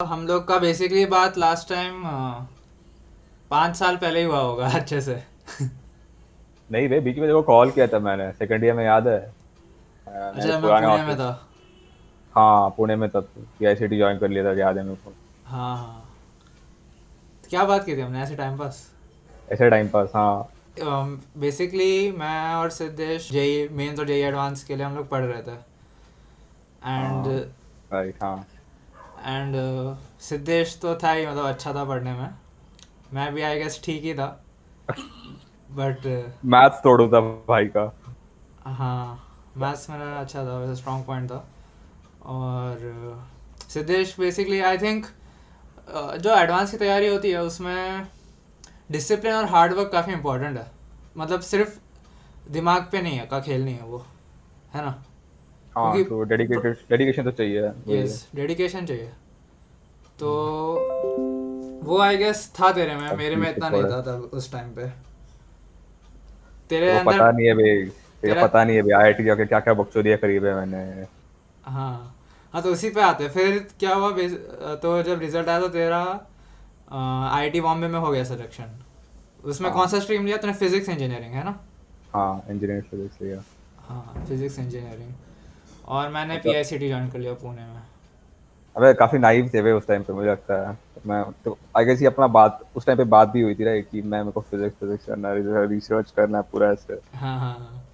हम लोग का बेसिकली बात लास्ट टाइम 5 साल पहले ही हुआ होगा अच्छे से। नहीं बे, बीच में देखो कॉल किया था मैंने सेकंड ईयर में, याद है? मेरे अच्छा, मैं पुराने पुणे में ऑफिस। था। हाँ, पुणे में तब पीआईसीटी ज्वाइन कर लिया था, याद है मेरे को। हाँ हाँ। तो क्या बात की थी हमने, ऐसे टाइम पास। ऐसे टाइम पास, हाँ। बेसिकली मैं और सिद्धेश जेई मेंस और जेई एडवांस के लिए हम लोग पढ़ रहे थे। एंड हाँ, राइट, हाँ। एंड सिद्धेश तो था ही, मतलब अच्छा था पढ़ने में। मैं भी आई गेस ठीक ही था। बट मैथ्स तोड़ू था भाई का। हाँ, मैथ्स मेरा अच्छा था, वैसे स्ट्रॉन्ग पॉइंट था। और सिद्धेश बेसिकली आई थिंक जो एडवांस की तैयारी होती है उसमें डिसिप्लिन और हार्ड वर्क काफ़ी इंपॉर्टेंट है। मतलब सिर्फ दिमाग पे नहीं है का खेल नहीं है वो, है ना। हाँ, क्योंकि तो डेडिकेटेड डेडिकेशन तो चाहिए, वही यस, है। डेडिकेशन चाहिए। तो वो आई गेस था तेरे में, अब मेरे में चीज को इतना नहीं थोड़ा। था तब उस टाइम पे। तेरे देखो, अंदर पता नहीं है भाई। तेरा तेरा पता नहीं है भाई, आईआईटी जाके क्या क्या बकचोदियां करी है मैंने। हाँ हाँ, तो उसी पे आते हैं। फिर क्या हुआ तो जब रिजल्ट आया तो तेरा आईआईटी बॉम्बे में हो गया सिलेक्शन। उसमें कौन हाँ, सा स्ट्रीम लिया तूने? फिजिक्स इंजीनियरिंग, है ना। हाँ, इंजीनियरिंग फिजिक्स लिया। हाँ, फिजिक्स इंजीनियरिंग। और मैंने मतलब, पीआईसीटी ज्वाइन कर लिया पुणे में। अबे काफी नाइव थे वे उस टाइम पे, मुझे लगता है। तो मैं तो आई गेस ये अपना बात उस टाइम पे बात भी हुई थी, राइट? कि मैं मेरे को फिजिक्स फिजिक्स करना है, रिसर्च करना है पूरा ऐसे। हाँ हाँ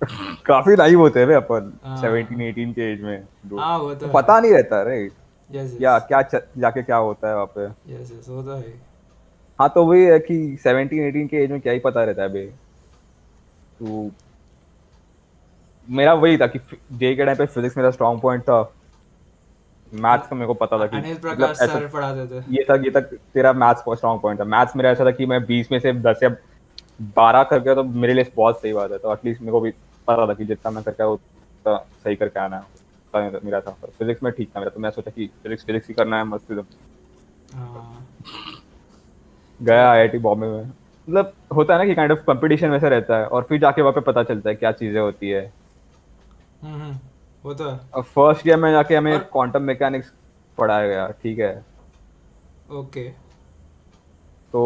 काफी नाइव होते हैं वे अपन, हाँ 17 18 के एज में। हाँ, वो तो तो है। पता नहीं रहता, राइट? यस यस या क्या जाके क्या होता है वहाँ पे। यस यस, वो तो है। हाँ, तो वही है कि 17 18 के एज में क्या ही पता रहता है बे। तो मेरा वही था कि जे के टाइम पे फिजिक्स मेरा स्ट्रॉन्ग पॉइंट था। मैथ्स का मेरे को पता था कि अनिल मतलब प्रकाश ऐसा। सर पढ़ाते थे। ये तक तेरा मैथ्स का स्ट्रॉन्ग पॉइंट था। मैथ्स मेरा ऐसा था कि मैं 20 में से 10 या 12 कर गया तो मेरे लिए बहुत सही बात है। तो एटलीस्ट मेरे को भी पता था कि जितना मैं करके आया उतना सही करके आना है, उतना मेरा था। फिजिक्स में ठीक था मेरा, तो मैं सोचा कि फिजिक्स फिजिक्स ही करना है मस्त एकदम। हाँ गया तो आईआईटी बॉम्बे में। मतलब होता है ना कि काइंड ऑफ कंपटीशन वैसा रहता है, और फिर जाके वहाँ पे पता चलता है क्या चीजें होती है। हम्म, वो तो है। और फर्स्ट ईयर में जाके हमें और क्वांटम मैकेनिक्स पढ़ाया गया, ठीक है। ओके। तो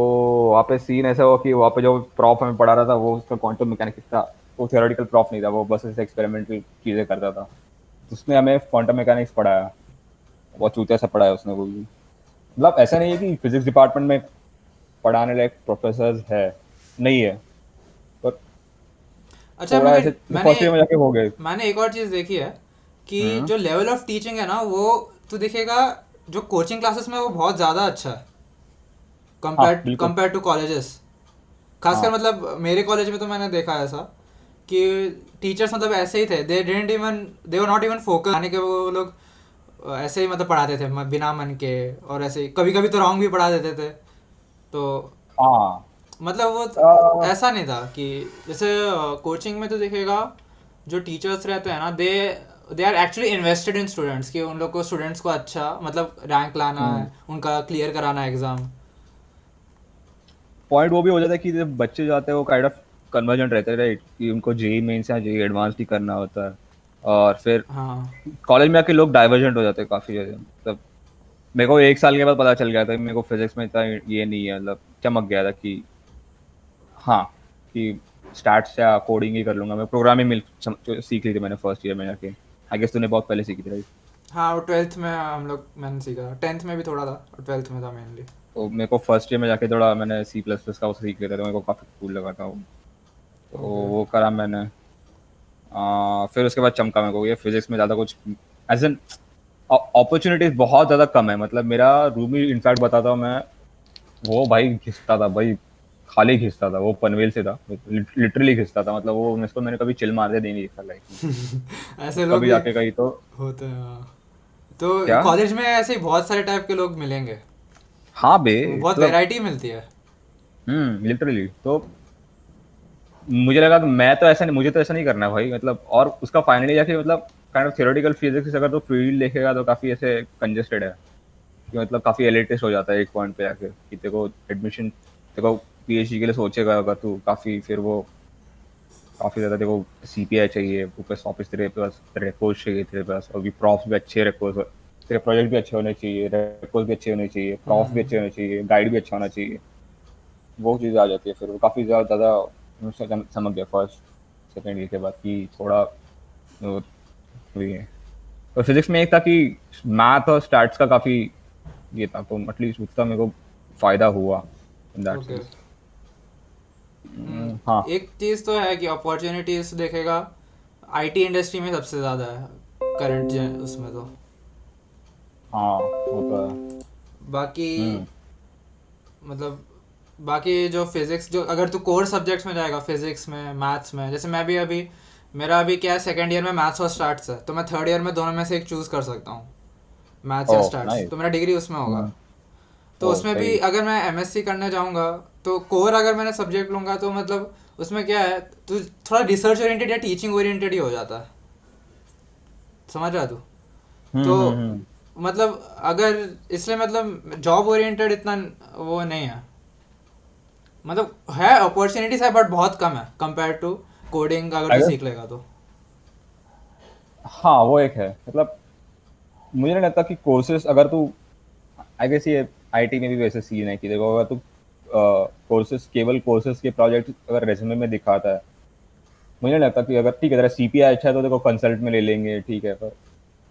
वहाँ पे सीन ऐसा हुआ कि वहाँ पे जो प्रॉफ हमें पढ़ा रहा था वो उसका क्वांटम मैकेनिक्स था। वो थियोरेटिकल प्रॉफ नहीं था, वो बस ऐसे एक्सपेरिमेंटल चीजें करता था। तो उसने हमें क्वांटम मैकेनिक्स पढ़ाया। बहुत चूतिया सा पढ़ाया उसने, वो भी। मतलब ऐसा नहीं है कि फिजिक्स डिपार्टमेंट में पढ़ाने लायक प्रोफेसर है, नहीं है। पर अच्छा, थोड़ा मैंने ऐसे मैंने फर्स्ट ईयर में जाके हो गए। मैंने एक और चीज़ देखी है कि हम्म। जो लेवल ऑफ टीचिंग है ना, वो तो दिखेगा जो कोचिंग क्लासेस में वो बहुत ज़्यादा अच्छा है हाँ, कंपेयर बिल्कुल। Compare to colleges. खासकर हाँ, मतलब मेरे कॉलेज में तो मैंने देखा है ऐसा कि टीचर्स मतलब ऐसे ही थे। They didn't even, they were not even focus आने के। वो लोग ऐसे ही मतलब पढ़ाते थे बिना मन के। और ऐसे ही कभी कभी तो रॉन्ग भी पढ़ा देते थे। तो हाँ। मतलब वो अ, ऐसा नहीं था कि जैसे कोचिंग में तो दिखेगा जो टीचर्स रहते हैं ना, they are actually invested in students, कि उन लोग को स्टूडेंट्स को अच्छा मतलब रैंक लाना हम्म, है, उनका क्लियर कराना है एग्ज़ाम। पॉइंट वो भी हो जाता है कि जब बच्चे जाते हैं वो काइंड ऑफ कन्वर्जेंट रहते हैं, राइट? कि उनको जेई मेंस या जेई एडवांस ही करना होता है। और फिर हाँ कॉलेज में आके लोग डाइवर्जेंट हो जाते हैं काफी ज्यादा। मतलब मेरे को 1 साल के बाद पता चल गया था कि मेरे को फिजिक्स में इतना ये नहीं है। मतलब चमक गया था कि हाँ, कि स्टैट्स या कोडिंग ही कर लूंगा मैं। प्रोग्रामिंग मिल सीख ली थी मैंने फर्स्ट ईयर में जाके। आई गेस तूने बहुत पहले सीखी थी, राइट? हाँ, वो ट्वेल्थ में हम लोग मैंने सीखा, टेंथ में भी थोड़ा था और ट्वेल्थ में था मेनली। तो मेरे को फर्स्ट ईयर में जाके थोड़ा मैंने सी प्लस प्लस का वो सीख लिया था, तो मेरे को काफी कूल लगा था वो। तो ओके। वो करा मैंने। फिर उसके बाद चमका मेरे को ये फिजिक्स में ज़्यादा कुछ एज एन अपॉर्चुनिटीज बहुत ज़्यादा कम है। मतलब मेरा रूम ही इनफैक्ट बताता हूँ मैं, वो भाई घिसता था भाई। खाली घिसता था वो, पनवेल से था। लिटरली घिसता था। मतलब वो इसको मैंने कभी चिल मारते नहीं देखा लाइफ में। ऐसे लोग कभी भी जाके कहीं तो। होते हैं, हाँ। तो क्या? कॉलेज में ऐसे ही बहुत सारे टाइप के लोग मिलेंगे। हाँ बे, बहुत मतलब। वैरायटी मिलती है। लिटरली तो मुझे लगा कि मैं तो ऐसा नहीं, मुझे तो ऐसा नहीं करना भाई। मतलब और उसका फाइनली जाके मतलब काइंड ऑफ थियोरेटिकल फिजिक्स अगर तो फील्ड देखेगा तो काफी ऐसे कंजेस्टेड है। कि मतलब काफी एलिटिस्ट हो जाता है एक पॉइंट पे आके कि तेरे को एडमिशन, तेरे को पीएचडी के लिए सोचेगा अगर तू काफी, फिर वो काफी ज्यादा तेरे को सीपीआई चाहिए ऊपर से, ऑफिस तेरे पास रेपोज चाहिए तेरे पास, और भी प्रॉफ्स भी अच्छे रेपोज तेरे प्रोजेक्ट भी अच्छे होने चाहिए, रेपोज भी अच्छे होने चाहिए, प्रॉफ भी अच्छे होने चाहिए, गाइड भी अच्छा होना चाहिए। वो चीज़ आ जाती है, फिर वो काफ़ी ज़्यादा मुझसे समझ गया फर्स्ट सेकेंड ईयर के बाद कि थोड़ा वो वही है। और फिजिक्स में एक था कि मैथ और स्टैट्स का काफ़ी ये था, तो एटलीस्ट उतना मेरे को फ़ायदा हुआ इन दैट ओके। सेंस। हाँ एक चीज़ तो है कि अपॉर्चुनिटीज देखेगा आईटी इंडस्ट्री में सबसे ज़्यादा है करंट उसमें तो। हाँ वो तो है। बाकी हम्म मतलब बाकी जो फिजिक्स, जो अगर तू कोर सब्जेक्ट्स में जाएगा फिजिक्स में मैथ्स में, जैसे मैं भी अभी, मेरा अभी क्या है, सेकेंड ईयर में मैथ्स और स्टार्ट्स है, तो मैं थर्ड ईयर में दोनों में से एक चूज़ कर सकता हूँ, मैथ्स या ओह स्टार्ट्स, नाइस। तो मेरा डिग्री उसमें होगा। हम्म तो ओह उसमें भी सही। अगर मैं एमएससी करने जाऊँगा तो कोर अगर मैंने सब्जेक्ट लूँगा तो मतलब उसमें क्या है, तो थोड़ा रिसर्च ओरिएंटेड या टीचिंग ओरिएंटेड ही हो जाता है, समझ रहा तू। तो हम्म। मतलब अगर इसलिए मतलब जॉब ओरिएंटेड इतना वो नहीं है, मतलब है अपॉर्चुनिटीज है बट बहुत कम है कंपेयर टू कोडिंग अगर आई तू गेस सीख लेगा तो। हाँ वो एक है, मतलब मुझे नहीं लगता कि कोर्सेज अगर तू, आई गेस ये आईटी में भी वैसे सीन है कि देखो अगर तू कोर्सेज, केवल कोर्सेज के प्रोजेक्ट अगर रेज्यूमे में दिखाता है, मुझे नहीं लगता कि अगर ठीक है तेरा सीपीआई अच्छा है तो देखो कंसल्ट में ले लेंगे, ठीक है, पर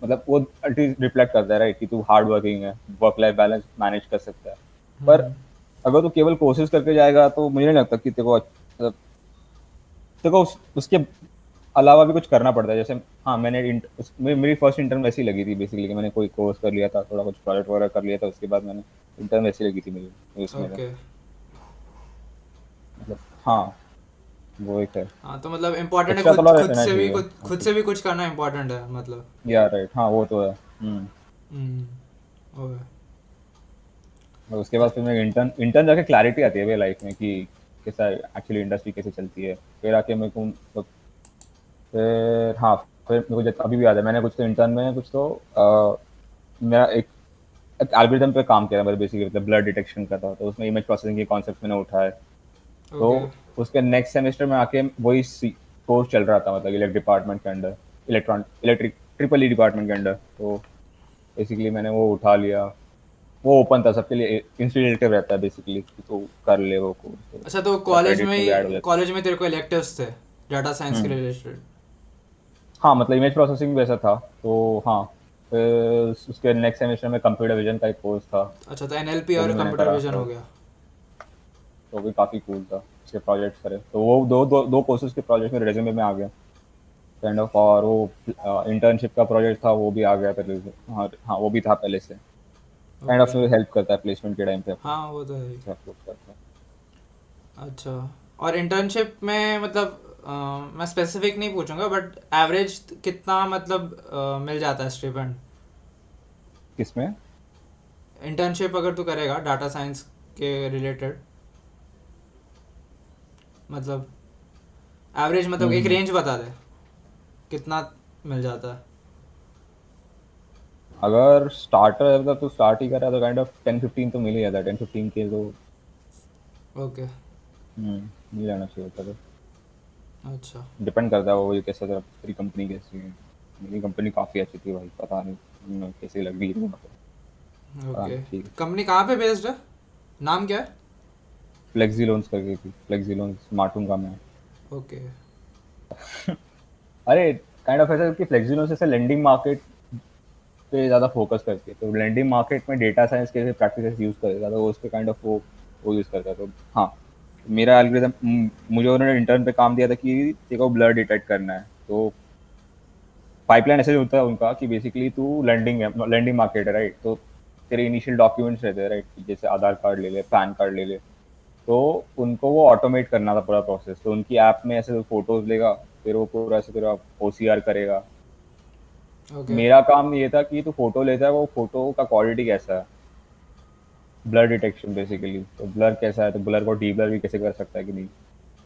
मतलब वो एटलीस्ट रिफ्लेक्ट करता है राइट कि तू हार्ड वर्किंग है, वर्क लाइफ बैलेंस मैनेज कर सकता है। पर हम्म। अगर तू केवल कोर्सेज करके जाएगा तो मुझे नहीं लगता कि तेरे को मतलब तेरे को उसके अलावा भी कुछ करना पड़ता है। जैसे हाँ मैंने मेरी फर्स्ट इंटर्न वैसी लगी थी बेसिकली कि मैंने कोई कोर्स कर लिया था, थोड़ा कुछ प्रोजेक्ट वगैरह कर लिया था, उसके बाद मैंने इंटर्न वैसी लगी थी मेरी उसमें तो। ओके। मतलब हाँ वो एक है, हाँ तो मतलब इम्पोर्टेंट है एक्स्ट्रा खुद थोड़ा खुद रहना से भी चाहिए। खुद से भी कुछ करना इम्पोर्टेंट है मतलब। या राइट हाँ वो तो है। ओके। और उसके बाद फिर मैं इंटर्न इंटर्न जाके क्लैरिटी आती है भाई लाइफ में कि कैसा एक्चुअली इंडस्ट्री कैसे चलती है। फिर आके मेरे को मतलब फिर हाँ फिर मेरे को अभी भी याद है मैंने कुछ तो इंटर्न में कुछ तो मेरा एक एल्गोरिथम पे काम किया था, मतलब बेसिकली मतलब ब्लड डिटेक्शन का था, तो उसमें इमेज प्रोसेसिंग के कॉन्सेप्ट मैंने उठाए। तो ओके। उसके नेक्स्ट सेमेस्टर में आके वही कोर्स चल रहा था, मतलब इलेक्ट डिपार्टमेंट के under, electric triple E department के अंडर। तो बेसिकली मैंने वो उठा लिया, वो ओपन था सबके लिए, इंस्टीट्यूटिव रहता है बेसिकली, तो कर ले वो कोर्स, तो अच्छा तो तेरा क्रेडिट में भी ऐड हो जाता है। कॉलेज में तेरे को इलेक्टिव्स थे डाटा साइंस के हम्म रिलेटेड? हाँ मतलब इमेज प्रोसेसिंग भी ऐसा था, तो हाँ फिर उसके नेक्स्ट सेमेस्टर में कंप्यूटर विजन का एक कोर्स था, अच्छा तो एनएलपी वो भी और मैंने कंप्यूटर करा, विजन हो तो गया। वो भी काफ़ी कूल था। उसके प्रोजेक्ट्स करे तो वो दो कोर्सेज के प्रोजेक्ट मेरे रेज्यूमे में आ गया काइंड ऑफ। और वो इंटर्नशिप का प्रोजेक्ट था वो भी आ गया पहले से, हाँ हाँ वो भी था पहले से। Kind okay. ऑफ हेल्प करता है प्लेसमेंट के टाइम पे अपना, हाँ वो तो है ही। अच्छा अप्रोच करता है। अच्छा। और इंटर्नशिप में मतलब मैं स्पेसिफिक नहीं पूछूंगा बट एवरेज कितना मतलब मिल जाता है स्टिपेंड? किसमें? इंटर्नशिप अगर तू करेगा डाटा साइंस के रिलेटेड, मतलब एवरेज मतलब एक हम्म। रेंज बता दे कितना मिल जाता है। अगर स्टार्टर है मतलब तो स्टार्ट ही कर रहा है तो काइंड ऑफ 10-15 तो मिल ही जाता है, 10-15 के तो ओके। मिल जाना चाहिए होता है। अच्छा। डिपेंड करता है वो ये कैसा था, तेरी कंपनी कैसी है। मेरी कंपनी काफ़ी अच्छी थी भाई, पता नहीं कैसी लग रही है, पता ओके। नहीं, ठीक है। कंपनी कहाँ पे बेस्ड है, नाम क्या है? फ्लेक्सी लोन्स करके थी, फ्लेक्सी लोन्स मार्टून का मैं। ओके। अरे काइंड ऑफ ऐसा कि फ्लेक्सी लोन्स ऐसे लेंडिंग मार्केट पे ज़्यादा फोकस करती है, तो लेंडिंग मार्केट में डेटा साइंस के प्रैक्टिसेस यूज़ करेगा, तो वो उस पर काइंड ऑफ वो यूज़ करता है। तो हाँ मेरा एल्गोरिथम, मुझे उन्होंने इंटर्न पे काम दिया था कि तेरे को ब्लर डिटेक्ट करना है, तो पाइपलाइन ऐसे होता है उनका कि बेसिकली तू लैंडिंग है, लैंडिंग मार्केट है राइट, तो तेरे इनिशियल डॉक्यूमेंट्स रहते हैं राइट, जैसे आधार कार्ड ले ले, पैन कार्ड ले ले, तो उनको वो ऑटोमेट करना था पूरा प्रोसेस। तो उनकी ऐप में ऐसे फोटोज लेगा, फिर वो पूरा ऐसे तेरा ओसीआर करेगा। ओके। मेरा काम ये था कि तू फोटो लेता है, वो फोटो का क्वालिटी कैसा है, ब्लर डिटेक्शन बेसिकली, तो ब्लर कैसा है, तो ब्लर को डी ब्लर भी कैसे कर सकता है कि नहीं,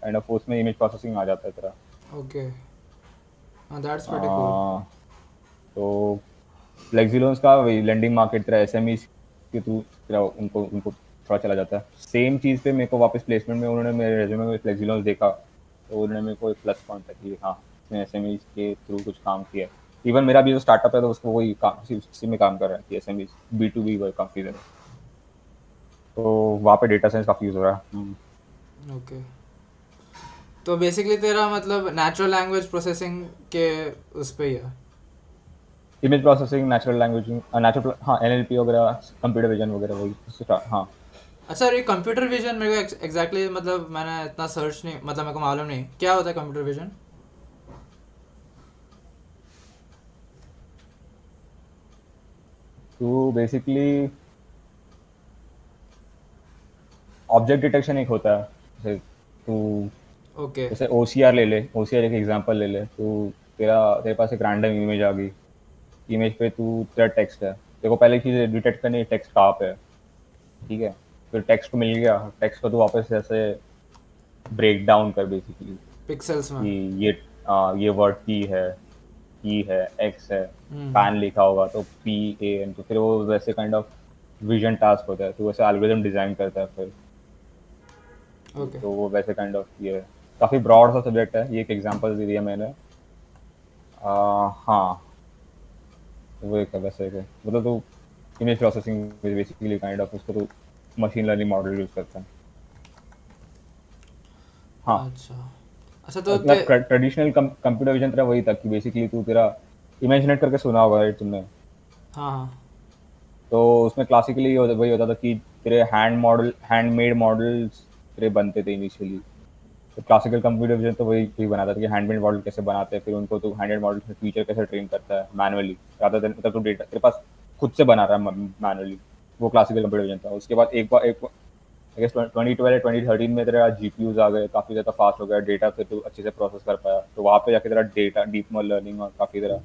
काइंड ऑफ उसमें इमेज प्रोसेसिंग आ जाता है तेरा। ओके। हाँ दैट्स प्रीटी कूल। आ, तो फ्लेक्सी लोन्स का वही लेंडिंग मार्केट तेरा एसएमईज के थ्रू तेरा उनको उनको थोड़ा चला जाता है। सेम चीज़ पे मेरे को वापस प्लेसमेंट में उन्होंने मेरे रेज्यूमे में फ्लेक्सी लोन्स देखा, तो उन्होंने मेरे को एक प्लस पॉइंट था कि हाँ इसने एसएमईज के थ्रू कुछ काम किया है। इवन मेरा भी जो स्टार्टअप है तो उसको वही काम इसी में काम कर रहा है कि एसएमबी B2B वर्क काफ़ी ज़्यादा, तो वहाँ पे डेटा साइंस काफ़ी यूज़ हो रहा है। ओके, तो बेसिकली तेरा मतलब नेचुरल लैंग्वेज प्रोसेसिंग के उस पे ही है। Image processing, natural language, natural, हाँ NLP वगैरह, कंप्यूटर विजन वगैरह वही हाँ। अच्छा, ये कंप्यूटर विजन मेरे को एग्जैक्टली मतलब मैंने इतना सर्च नहीं, मतलब मेरे को मालूम नहीं क्या होता है कंप्यूटर विजन। तो बेसिकली ऑब्जेक्ट डिटेक्शन एक होता है, जैसे तू ओके। जैसे OCR ले ले, OCR एक एग्जांपल ले ले, तू तेरे पास एक रैंडम इमेज आ गई, इमेज पे तू तेरा टेक्स्ट है, तेरे को पहले चीज़ डिटेक्ट करनी है टेक्स्ट कहाँ पे है, ठीक है। फिर टेक्स्ट को मिल गया, टेक्स्ट को तू वापस से ऐसे ब्रेक डाउन कर बेसिकली पिक्सेल्स में। कि ये ये वर्ड की है, एक्स है, पैन हम्म। लिखा होगा तो PAN, तो फिर वो वैसे काइंड ऑफ विजन टास्क होता है, तो वैसे एल्गोरिथम डिजाइन करता है फिर, ओके। तो वो वैसे काइंड ऑफ ये काफ़ी ब्रॉड सा सब्जेक्ट है, ये एक एग्जांपल दे दिया मैंने। हाँ, वो एक है वैसे एक है, मतलब तो image processing basically kind of उसको तो मशीन लर्निंग मॉडल यूज करता है। हाँ, अच्छा। अच्छा तो ते ट्रेडिशनल कंप्यूटर विजन तेरा वही था कि बेसिकली तू तेरा इमेजिनेट करके सुना होगा राइट तुमने, हाँ हाँ। तो उसमें क्लासिकली वही होता था कि तेरे हैंडमेड मॉडल्स तेरे बनते थे इनिशियली, तो क्लासिकल कंप्यूटर विजन तो वही वही बनाता था कि हैंडमेड मॉडल कैसे बनाते हैं, फिर उनको तो हैंडमेड मॉडल में फीचर कैसे ट्रेन करता है मैनुअली, rather than मतलब तो डेटा तेरे पास खुद से बना रहा है मैनुअली, वो क्लासिकल कंप्यूटर विजन था। उसके बाद एक बार एक आई गेस 2012 या 2013 में तेरा GPUs आ गए, काफ़ी ज़्यादा फास्ट हो गया डेटा, फिर तो अच्छे से प्रोसेस कर पाया, तो वहाँ पे जाके तेरा डेटा डीप लर्निंग और काफ़ी तेरा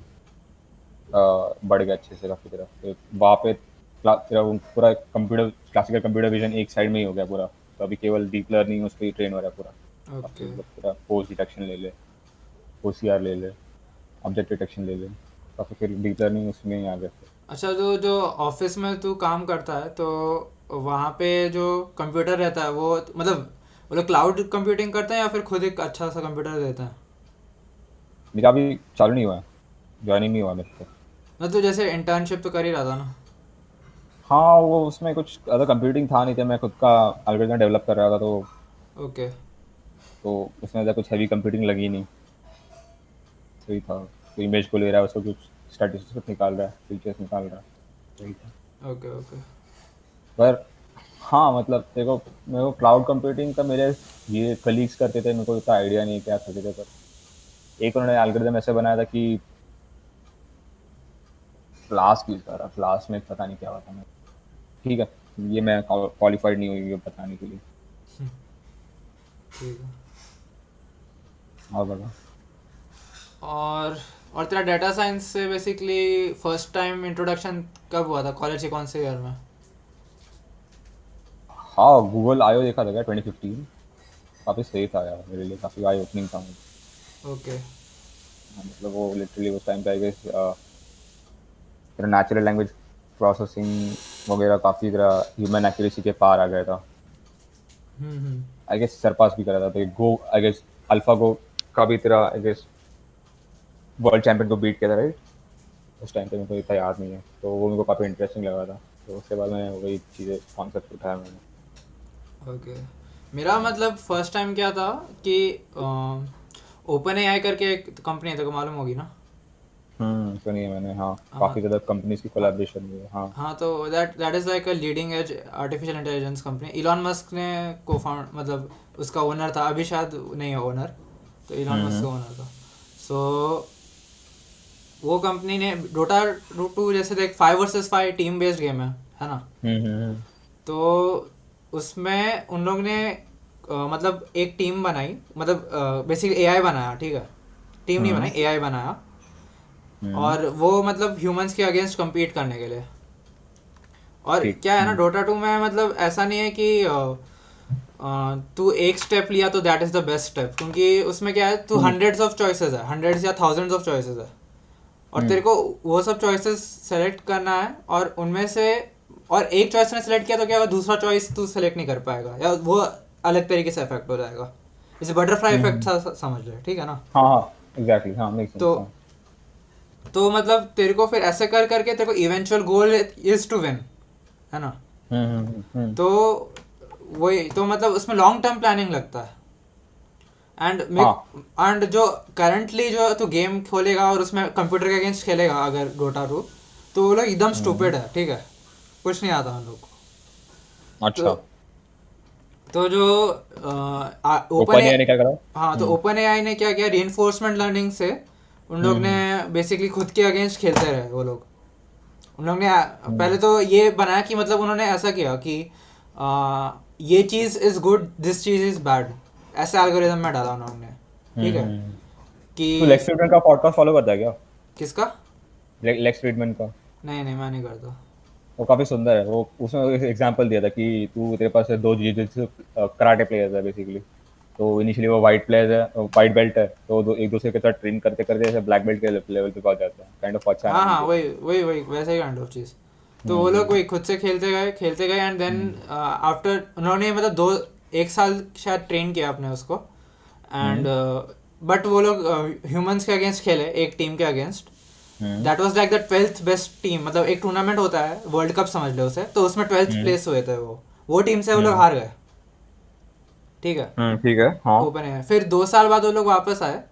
बढ़ गया अच्छे से काफ़ी तरह, तो वहाँ पे तेरा वो पूरा कंप्यूटर क्लासिकल कंप्यूटर विजन एक साइड में ही हो गया पूरा, तो अभी केवल डीप लर्निंग उस पर ही ट्रेन हो रहा है पूरा काफ़ी, ओके। मतलब पूरा पोस्ट डिटेक्शन ले ले, OCR ले ले, ऑब्जेक्ट डिटेक्शन ले ले, काफ़ी फिर डीप लर्निंग उसमें ही आ गया फिर। अच्छा, जो जो ऑफिस में तू काम करता है तो वहाँ पे जो कंप्यूटर रहता है वो मतलब वो लोग क्लाउड कंप्यूटिंग करते हैं या फिर खुद एक अच्छा सा कंप्यूटर देते हैं। मेरा अभी चालू नहीं हुआ है, ज्वाइनिंग नहीं हुआ मेरे को। मतलब तू जैसे इंटर्नशिप तो कर ही रहा था ना। हाँ, वो उसमें कुछ अदर कंप्यूटिंग था नहीं था, मैं खुद का एल्गोरिथम डेवलप कर रहा था, ओके। तो उसमें ज़्यादा कुछ हैवी कंप्यूटिंग लगी नहीं, सही था। तो इमेज को ले रहा है, उसको कुछ स्टैटिस्टिक्स निकाल रहा है, फीचर्स निकाल रहा है, वही था। ओके। ओके। पर हाँ, मतलब देखो, मेरे को क्लाउड कंप्यूटिंग का मेरे ये कलीग्स करते थे, मेरे को इतना आइडिया नहीं क्या करते थे, पर एक उन्होंने एल्गोरिथम ऐसे बनाया था कि फ्लास्क यूज कर रहा, फ्लास्क में पता नहीं क्या हुआ था मैं, ठीक है, ये मैं क्वालिफाइड नहीं हुई ये बताने के लिए। ठीक है। और बता। और तेरा डाटा साइंस से बेसिकली फर्स्ट टाइम इंट्रोडक्शन कब हुआ था, कॉलेज के कौन से ईयर में। हाँ, गूगल आयो देखा था क्या 2015, काफ़ी सही था यार, मेरे लिए काफ़ी आई ओपनिंग था मुझे। ओके। हाँ, मतलब वो लिटरली उस टाइम पे आई गेस तेरा नेचुरल लैंग्वेज प्रोसेसिंग वगैरह काफ़ी तेरा ह्यूमन एक्यूरेसी के पार आ गया था, हम्म। आई गेस सरपास भी करा था, तो गो आई गेस अल्फा गो का भी तेरा आई गेस वर्ल्ड चैंपियन को बीट किया था राइट, उस टाइम पे मेरे को इतना याद नहीं है, तो वो मेरे को काफ़ी इंटरेस्टिंग लगा था, तो उसके बाद मैंने वही चीज़ें कॉन्सेप्ट उठाया मैंने। ओके। मेरा मतलब फर्स्ट टाइम क्या था कि ओपन एआई करके एक कंपनी है, तेरे को मालूम होगी ना। सुनी है मैंने, हाँ, हाँ काफ़ी ज़्यादा कंपनीज की हाँ। कोलैबोरेशन हुई है, हाँ। हाँ, तो that is like a leading edge artificial intelligence company. Elon Musk ने को फाउंड मतलब उसका ओनर था, अभी शायद नहीं है ओनर, तो इलॉन मस्क का ओनर था। सो वो कंपनी ने डोटा टू जैसे देख 5 वर्सेस 5 टीम बेस्ड गेम है ना। हम्म। तो उसमें उन लोग ने मतलब एक टीम बनाई, मतलब बेसिकली एआई बनाया, ठीक है। टीम नहीं बनाई, हम्म। एआई बनाया। हम्म। और वो मतलब ह्यूमंस के अगेंस्ट compete करने के लिए। और ठीक। क्या है ना, डोटा 2 में मतलब ऐसा नहीं है कि तू एक स्टेप लिया तो that is the best step, क्योंकि उसमें क्या है, तू हम्म। हंड्रेड्स ऑफ चॉइसेस है, हंड्रेड्स या थाउजेंड्स ऑफ चॉइसेस है। और तेरे हम्म। को वो सब चॉइसेस सेलेक्ट करना है, और उनमें से और एक चॉइस ने सेलेक्ट किया तो क्या होगा, दूसरा चॉइस तू सेलेक्ट नहीं कर पाएगा, या वो अलग तरीके से अफेक्ट हो जाएगा। जैसे बटरफ्लाई इफेक्ट हम्म। समझ ले, ठीक है ना। हाँ हाँ, एग्जैक्टली, हाँ, मेक तो सेंस, हाँ। तो मतलब तेरे को फिर ऐसे कर करके तेरे को eventual goal is to win, है ना। तो वही तो मतलब उसमें लॉन्ग टर्म प्लानिंग लगता है। एंड हाँ एंड जो करंटली जो तो गेम खोलेगा और उसमें कंप्यूटर के अगेंस्ट खेलेगा अगर डोटा 2, तो वो लोग एकदम स्टूपिड है, ठीक है, कुछ नहीं आता उन लोग को। तो अच्छा। जो ओपन ओपन एआई ने क्या करा? हाँ, तो ओपन एआई ने क्या किया, रीइंफोर्समेंट लर्निंग से उन लोग ने हम्म बेसिकली खुद के अगेंस्ट खेलते रहे वो लोग। उन लोग ने पहले हम्म तो ये बनाया कि मतलब उन्होंने ऐसा किया कि ये चीज़ इज़ गुड, दिस चीज़ इज़ बैड, ऐसे एल्गोरिदम में डाला उन्होंने, ठीक है। हम्म। कि तो लेक्स फ्रीडमैन का पॉडकास्ट फॉलो करता है क्या? किसका? लेक्स फ्रीडमैन का। नहीं नहीं, मैं नहीं करता। वो काफी सुंदर है। वो उसमें एक एग्जांपल दिया था कि तू तेरे पास दो जिजित्सु कराटे प्लेयर्स है बेसिकली। तो इनिशियली वो वाइट प्लेयर है, वाइट बेल्ट है, तो एक दूसरे के साथ ट्रेन करते करते ऐसे ब्लैक बेल्ट के लेवल पे पहुंच जाता है। काइंड ऑफ अच्छा हाँ हाँ, एनालॉजी है। वही वही वही वैसे ही काइंड ऑफ चीज़। तो वो लोग वही खुद से खेलते गए एंड देन हम्म आफ्टर उन्होंने मतलब दो एक साल शायद ट्रेन किया अपने उसको। एंड हम्म बट वो लोग ह्यूमंस के अगेंस्ट खेले, एक टीम के against. Hmm that was like the 12th best team, मतलब एक टूर्नामेंट होता है वर्ल्ड कप समझ लो उसे, तो उसमें 12th हम्म प्लेस हुए थे वो टीम से वो लोग हम्म हार गए, ठीक है। ठीक है हाँ। ओपन है, फिर 2 साल बाद वो लोग वापस आए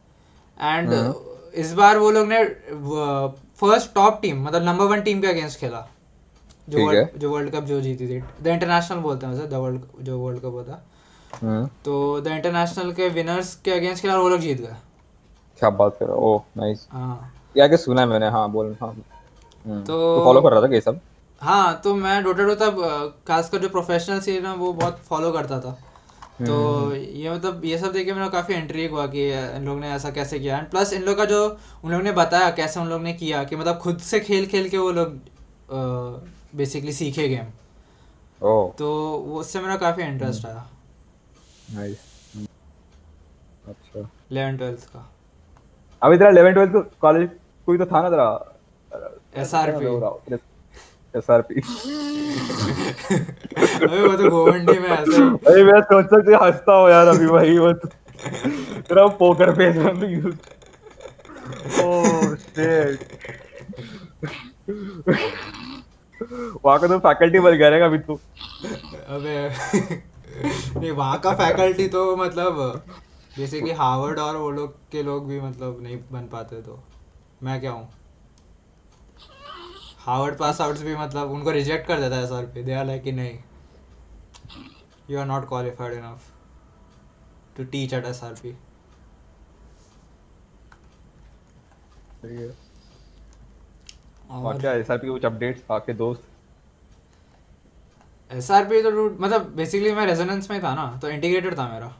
एंड हम्म इस बार वो लोग ने फर्स्ट टॉप टीम मतलब नंबर 1 टीम के अगेंस्ट खेला, ठीक है। जो वर्ल्ड कप जो जीती थी, द इंटरनेशनल बोलते हैं उसे, द वर्ल्ड जो वर्ल्ड कप होता है। हम्म। तो द इंटरनेशनल के विनर्स के अगेंस्ट खेला और वो लोग जीत गए। क्या बात कर रहा है? Oh nice. हाँ। ये आगे सुना है मैंने, हाँ बोल हाँ। तो तो फॉलो कर रहा था ये सब? हाँ, तो मैं डोटा डो तब खासकर जो प्रोफेशनल सीन है वो बहुत फॉलो करता था। तो हम्म। ये मतलब ये सब देख के मेरा काफ़ी इंट्रीग हुआ कि इन लोग ने ऐसा कैसे किया, एंड प्लस इन लोग का जो उन लोग ने बताया कैसे उन लोग ने किया कि मतलब खुद से खेल खेल के वो लोग बेसिकली सीखे गेम। ओह तो वो उससे मेरा काफ़ी इंटरेस्ट आया नाइस। अच्छा। 11th 12th का। अभी तेरा 11 12 कॉलेज कोई तो था ना तेरा? एस क्या आर नाम पी। है वो? एसआरपी। अबे वो तो गोवंडी में ऐसे ही। भाई मैं सोच सकते हंसता हूँ यार अभी भाई वो तेरा पोकर फेस में यूज। Oh shit. वहां का तो फैकल्टी बन गया रहेगा अभी तू। अबे नहीं, वहाँ का फैकल्टी तो मतलब बेसिकली हार्वर्ड और वो लोग के लोग भी मतलब नहीं बन पाते, तो मैं क्या हूँ। हार्वर्ड पास आउट्स भी मतलब उनको रिजेक्ट कर देता है सर पे, दे आर लाइक कि नहीं, you are not qualified enough to teach at SRP। सही है। और और क्या एसआरपी कुछ अपडेट्स आपके दोस्त? SRP तो dude, मतलब बेसिकली मैं रेजोनेंस में था ना, तो इंटीग्रेटेड था मेरा।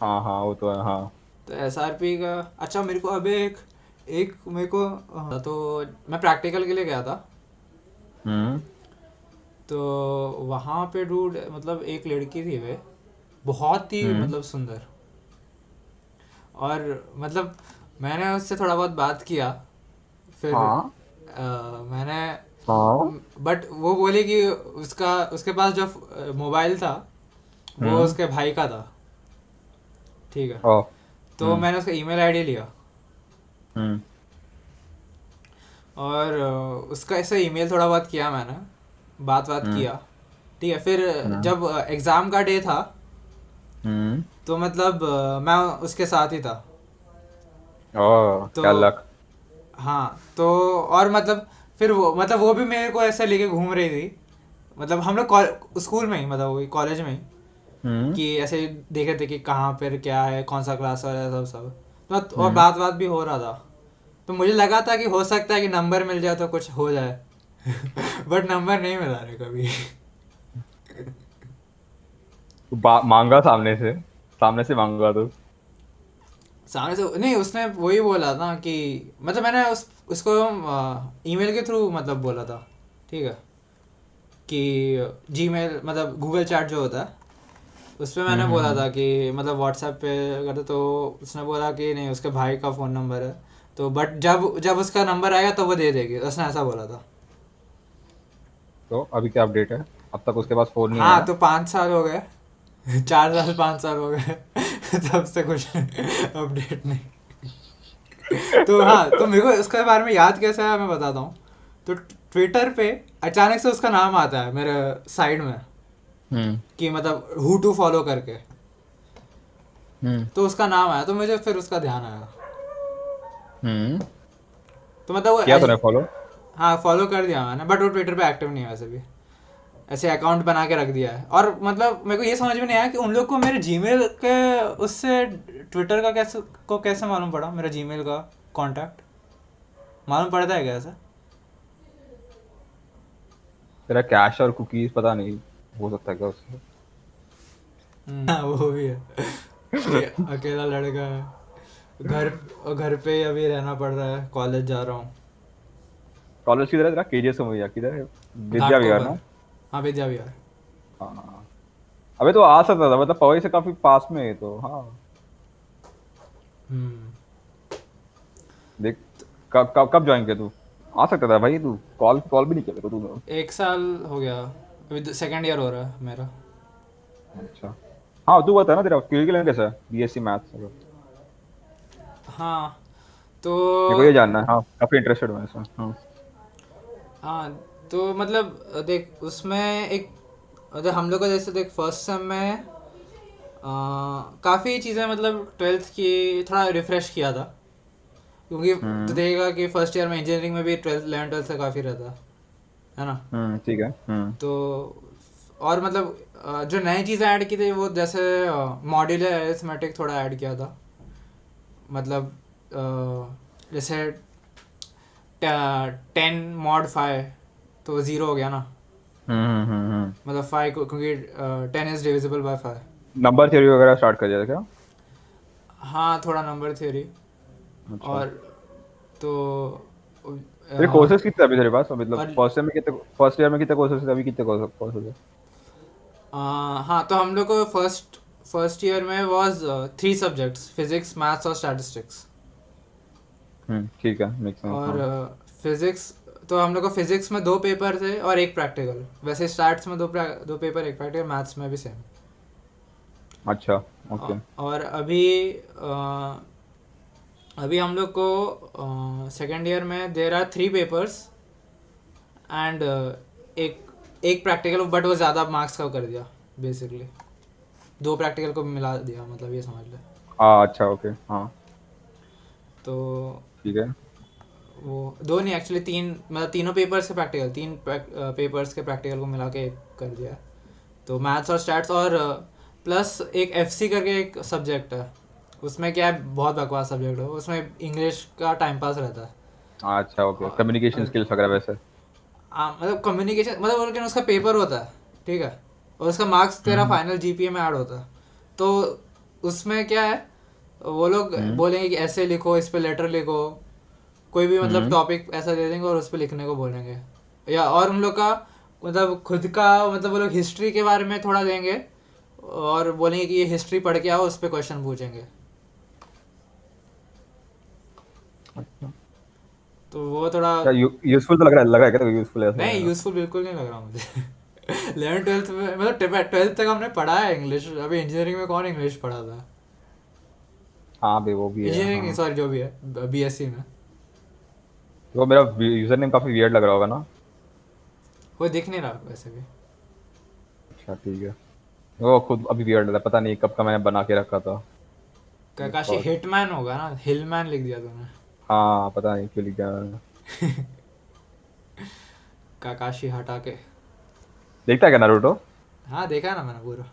हाँ हाँ वो तो है हाँ। तो SRP का अच्छा मेरे को अबे एक एक मेरे को तो मैं प्रैक्टिकल के लिए गया था। हम्म तो वहाँ पे डूड मतलब एक लड़की थी, वे बहुत ही हम्म मतलब सुंदर। और मतलब मैंने उससे थोड़ा बहुत बात किया, फिर हाँ मैंने हाँ बट वो बोली कि उसका उसके पास जो मोबाइल था वो हम्म उसके भाई का था, ठीक है। ओ तो मैंने उसका ईमेल आईडी लिया हम्म और उसका ऐसे ईमेल थोड़ा बहुत किया मैंने, बात हम्म किया, ठीक है। फिर हम्म जब एग्ज़ाम का डे था हम्म। तो मतलब मैं उसके साथ ही था। ओह तो क्या लक। हाँ, तो और मतलब फिर वो भी मेरे को ऐसे लेके घूम रही थी, मतलब हम लोग स्कूल में ही मतलब वही कॉलेज में ही, हम्म कि ऐसे ही देख रहे थे कि कहाँ पर क्या है, कौन सा क्लास है, सब सब। तो और हम्म। बात भी हो रहा था। तो मुझे लगा था कि हो सकता है कि नंबर मिल जाए तो कुछ हो जाए। बट नंबर नहीं मिला रे कभी। मांगा सामने से मांगा तो? सामने से नहीं, उसने वही बोला था कि मतलब मैंने उसको ईमेल के थ्रू मतलब बोला था, ठीक है। कि जीमेल मतलब गूगल चैट जो होता है उस पर मैंने बोला हम्म। था कि मतलब व्हाट्सएप पे करते, तो उसने बोला कि नहीं उसके भाई का फ़ोन नंबर है, तो बट जब जब उसका नंबर आएगा तो वो दे देगी, उसने ऐसा बोला था। तो अभी क्या अपडेट है? अब तक उसके पास फोन नहीं हाँ, आया? तो 5 साल हो गए। 4 साल 5 साल हो गए। तब से कुछ अपडेट नहीं। तो हाँ, तो मेरे को उसके बारे में याद कैसे है मैं बताता हूँ। तो ट्विटर पे अचानक से उसका नाम आता है मेरे साइड में, हम्म कि मतलब हु टू फॉलो करके। हम्म तो उसका नाम आया तो मुझे फिर उसका ध्यान आया। हम्म तो मतलब वो किया तूने फॉलो? हाँ फॉलो कर दिया मैंने, बट वो ट्विटर पे एक्टिव नहीं है वैसे भी। ऐसे अकाउंट बना के रख दिया है। और मतलब मेरे को ये समझ में नहीं आया कि उन लोग को मेरे जीमेल के उससे ट्विटर का कैसे मालूम पड़ा, मेरा जीमेल का कांटेक्ट मालूम पड़ता है क्या ऐसा? तेरा कैश और कुकीज पता नहीं, हो सकता है क्या उससे? हाँ, वो भी है कि अकेला लड़का है, घर घर पे ही अभी रहना पड़ रहा है, कॉलेज जा रहा हूँ। कॉलेज किधर है तेरा? केजीएस में भैया किधर है? विद्या विहार घाटकोपर। ना? हाँ, विद्या विहार। हाँ। अबे तो आ सकता था, मतलब पवई से काफी पास में है तो हाँ। हम्म। देख, कब कब कब ज्वाइन किया तू? आ सकता था भाई, तू कॉल कॉल भी नहीं किया मेरे को तूने। 1 साल हो गया, अभी सेकेंड ईयर हो रहा है मेरा। अच्छा। हाँ तू बता ना, तेरा क्लिनिकल कैसा है, बीएससी मैथ्स? मेरे हाँ तो को ये जानना है, हाँ काफी इंटरेस्टेड हूँ इसमें। हाँ। हाँ तो मतलब देख उसमें एक, मतलब हम लोग का जैसे देख फर्स्ट सेम में काफ़ी चीज़ें मतलब ट्वेल्थ की थोड़ा रिफ़्रेश किया था, क्योंकि तो हम्म देखेगा कि फर्स्ट ईयर में इंजीनियरिंग में भी 11 12 से काफ़ी रहता है ना। ठीक है। तो और मतलब जो नई चीज़ें ऐड की थी वो जैसे मॉड्यूलर अरिथमेटिक थोड़ा ऐड किया था। मतलब जैसे 10 mod 5 तो ज़ीरो हो गया ना। हम्म। मतलब 5 क्योंकि 10 is divisible by 5। Number theory वगैरह स्टार्ट कर दिया था क्या? हाँ, थोड़ा नंबर थ्योरी। अच्छा। और तो तेरे कोर्सेज कितने अभी तेरे पास, मतलब और फर्स्ट ईयर में कितने, फर्स्ट ईयर में कितने कोर्सेज थे, अभी कितने कोर्सेज है? हाँ, तो हम लोग को फर्स्ट ईयर में वाज 3 सब्जेक्ट्स, फिजिक्स मैथ्स और स्टैटिस्टिक्स। ठीक है, मेक सेंस। और हाँ। फिजिक्स, तो हम लोग को फिजिक्स में 2 पेपर थे और एक प्रैक्टिकल। वैसे स्टैट्स में दो पेपर एक प्रैक्टिकल, मैथ्स में भी सेम। अच्छा। ओके। और अभी हम लोग को सेकेंड ईयर में देर आर 3 पेपर्स एंड एक एक प्रैक्टिकल, बट वो ज़्यादा मार्क्स का कर दिया बेसिकली। 2 प्रैक्टिकल को मिला दिया, मतलब ये समझ ले। हाँ अच्छा, ओके हाँ। तो ठीक है। वो दो नहीं, एक्चुअली 3, मतलब तीनों पेपर्स के प्रैक्टिकल, पेपर्स के प्रैक्टिकल को मिला के कर दिया। तो मैथ्स और स्टैट्स और प्लस एक एफसी करके एक सब्जेक्ट है। उसमें क्या है, बहुत बकवास सब्जेक्ट है उसमें, इंग्लिश का टाइम पास रहता है। अच्छा ओके, कम्युनिकेशन और स्किल्स वगैरह वैसे। मतलब कम्युनिकेशन, मतलब लेकिन उसका पेपर होता है, ठीक है। और उसका मार्क्स तेरा हम्म फाइनल जीपीए में ऐड होता है। तो उसमें क्या है, वो लोग हम्म बोलेंगे कि ऐसे लिखो, इस पे लेटर लिखो, कोई भी मतलब हम्म टॉपिक ऐसा दे देंगे और उस पर लिखने को बोलेंगे। या और उन लोग का मतलब खुद का, मतलब वो लोग हिस्ट्री के बारे में थोड़ा देंगे और बोलेंगे कि ये हिस्ट्री पढ़ के आओ, उस पर क्वेश्चन पूछेंगे। अच्छा। तो वो थोड़ा, क्या यूजफुल तो लग रहा है क्या, यूजफुल ऐसा नहीं रहेगा? यूज़फुल बिल्कुल नहीं लग रहा मुझे 11 12 में, मतलब 12th तक हमने पढ़ा है इंग्लिश, अभी इंजीनियरिंग में कौन इंग्लिश पढ़ा था। हाँ भाई वो भी है इंजीनियरिंग नहीं, हाँ। सॉरी, जो भी है बीएससी में। वो मेरा यूजर नेम काफी वियर्ड लग रहा होगा ना? वो दिख नहीं रहा वैसे भी। अच्छा ठीक है। वो खुद अभी वियर्ड लग रहा है, पता नहीं कब का मैंने बना के रखा था। काकाशी Discord। हिटमैन होगा ना, हिलमैन लिख दिया तूने। हाँ पता नहीं क्यों लिख दिया मैंने। काकाशी हटा के। देखता है क्या नारुतो? हाँ, देखा है ना मैंने पूरा।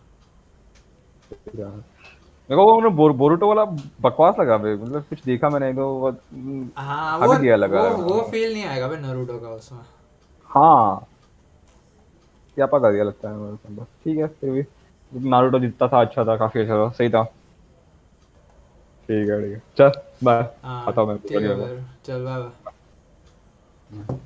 मेरे को वो बोरुतो वाला बकवास लगा भाई, मतलब कुछ देखा मैंने तो हाँ, हक दिया लगा वो लगा। फील नहीं आएगा भाई नरूटो का उसमें। हाँ क्या पता दिया लगता है मेरे को, बस ठीक है फिर भी। नारुतो जितना था अच्छा था, काफी अच्छा था, सही था। ठीक है चल बाय। हाँ आता हूँ मैं ठीक है बढ़िया फिर, चल बाय बाय। होगा।